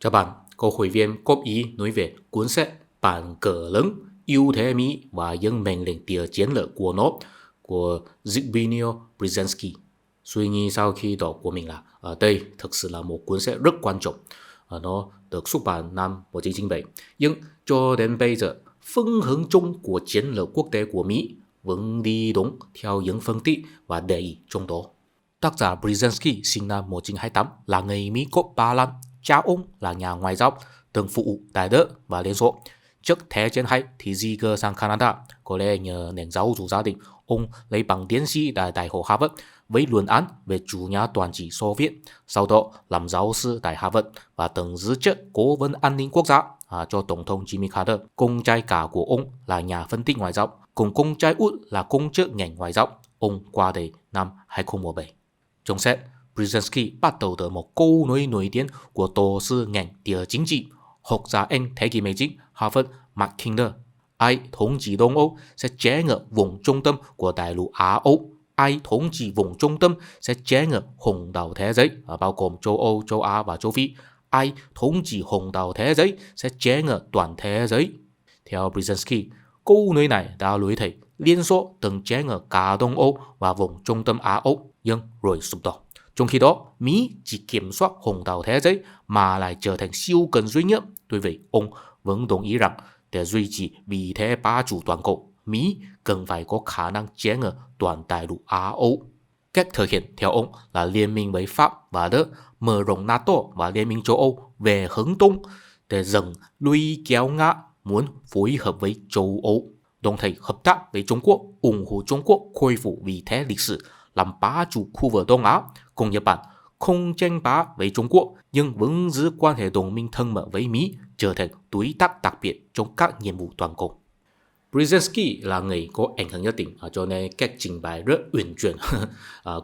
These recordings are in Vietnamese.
Chào bạn, có hội viên góp ý nói về cuốn sách Bản cờ lớn, ưu thế Mỹ và những mệnh lệnh địa chiến lược của nó của Zbigniew Brzezinski. Suy nghĩ sau khi đọc của mình là đây thực sự là một cuốn sách rất quan trọng. Nó được xuất bản năm 1997, nhưng cho đến bây giờ, phương hướng chung của chiến lược quốc tế của Mỹ vẫn đi đúng theo những phân tích và đề ý trong đó. Tác giả Brzezinski sinh năm 1928 là người Mỹ gốc Ba Lan. Cha ông là nhà ngoại giao, từng phụ tại Đức và Liên Xô. Trước Thế chiến II thì di cư sang Canada, có lẽ nhờ nền giáo dục gia đình. Ông lấy bằng tiến sĩ tại Đại học Harvard với luận án về chủ nghĩa toàn trị Xô Viết. Sau đó làm giáo sư tại Harvard và từng giữ chức cố vấn an ninh quốc gia cho Tổng thống Jimmy Carter. Con trai cả của ông là nhà phân tích ngoại giao, cùng con trai út là công chức ngành ngoại giao. Ông qua đời năm 2017. Trong sách, Brzezinski bắt đầu từ một câu nói nổi tiếng của tổ sư ngành địa chính trị, học giả Anh thế kỷ 19 Harvard Mark Kinder. Ai thống trị Đông Âu sẽ chế ngự vùng trung tâm của đại lục Á Âu. Ai thống trị vùng trung tâm sẽ chế ngự hồng đảo thế giới, bao gồm châu Âu, châu Á và châu Phi. Ai thống trị hồng đảo thế giới sẽ chế ngự toàn thế giới. Theo Brzezinski, câu nói này đã lối thầy Liên Xô từng chế ngự cả Đông Âu và vùng trung tâm Á Âu, nhưng rồi sụp đổ. Trong khi đó, Mỹ chỉ kiểm soát hồng đảo thế giới mà lại trở thành siêu cường duy nhất. Tuy vậy, ông vẫn đồng ý rằng để duy trì vị thế bá chủ toàn cầu, Mỹ cần phải có khả năng chế ngự toàn đại lục Á Âu. Cách thực hiện theo ông là liên minh với Pháp và Đức, mở rộng NATO và Liên minh châu Âu về hướng Đông để dần lôi kéo Nga muốn phối hợp với châu Âu, đồng thời hợp tác với Trung Quốc, ủng hộ Trung Quốc khôi phục vị thế lịch sử làm bá chủ khu vực Đông Á, cùng Nhật Bản không tranh bá với Trung Quốc nhưng vẫn giữ quan hệ đồng minh thân mật với Mỹ, trở thành đối tác đặc biệt trong các nhiệm vụ toàn cầu. Brzezinski là người có ảnh hưởng nhất định, cho nên cách trình bày rất uyển chuyển.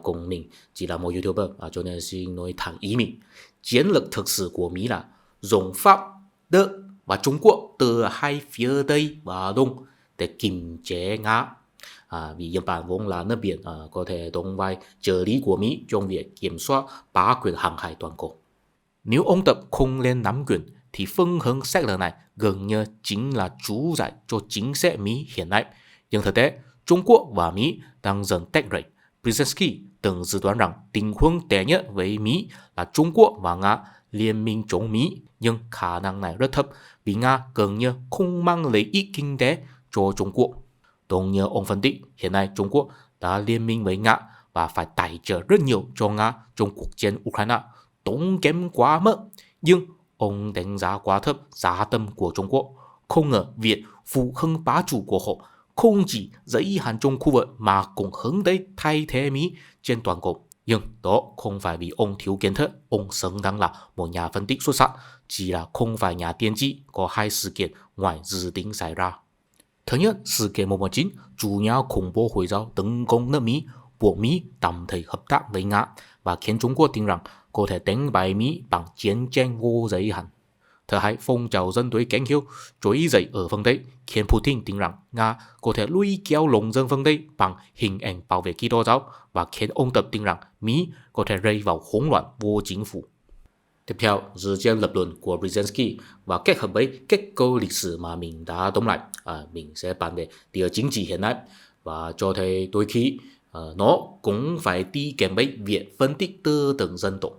Cùng mình chỉ là một YouTuber, cho nên xin nói thẳng ý mình. Chiến lược thực sự của Mỹ là dùng Pháp, Đức và Trung Quốc từ hai phía Tây và Đông để kiềm chế Nga. Vì Nhật Bản vốn là nước biển, có thể đóng vai trợ lý của Mỹ trong việc kiểm soát bá quyền hàng hải toàn cầu. Nếu ông Tập không lên nắm quyền thì phương hướng sách lược này gần như chính là chủ giải cho chính sách Mỹ hiện nay. Nhưng thực tế, Trung Quốc và Mỹ đang dần tách rời. Brzezinski từng dự đoán rằng tình huống tệ nhất với Mỹ là Trung Quốc và Nga liên minh chống Mỹ, nhưng khả năng này rất thấp vì Nga gần như không mang lợi ích kinh tế cho Trung Quốc. Đúng như ông phân tích, hiện nay Trung Quốc đã liên minh với Nga và phải tài trợ rất nhiều cho Nga trong cuộc chiến Ukraine, tốn kém quá mức. Nhưng ông đánh giá quá thấp giá tâm của Trung Quốc. Không ngờ việc phụ hưng bá chủ của họ không chỉ giới hạn trong khu vực mà cũng hướng tới thay thế Mỹ trên toàn cầu. Nhưng đó không phải vì ông thiếu kiến thức, ông xứng đáng là một nhà phân tích xuất sắc, chỉ là không phải nhà tiên tri có hai sự kiện ngoài dự tính xảy ra. Thứ nhất, sự kiện 119, chủ nghĩa khủng bố Hồi giáo tấn công nước Mỹ, buộc Mỹ tạm thời hợp tác với Nga và khiến Trung Quốc tin rằng có thể đánh bại Mỹ bằng chiến tranh vô giới hạn. Thứ hai, phong trào dân túy cánh hiếu trỗi dậy ở phương Tây, khiến Putin tin rằng Nga có thể lôi kéo lòng dân phương Tây bằng hình ảnh bảo vệ Kitô giáo và khiến ông Tập tin rằng Mỹ có thể rơi vào hỗn loạn vô chính phủ. Tiếp theo, dựa trên lập luận của Brzezinski và kết hợp với kết cấu lịch sử mà mình đã tóm lại, mình sẽ bàn về địa chính trị hiện nay và cho thấy đôi khi nó cũng phải đi kèm với việc phân tích tư tưởng dân tộc.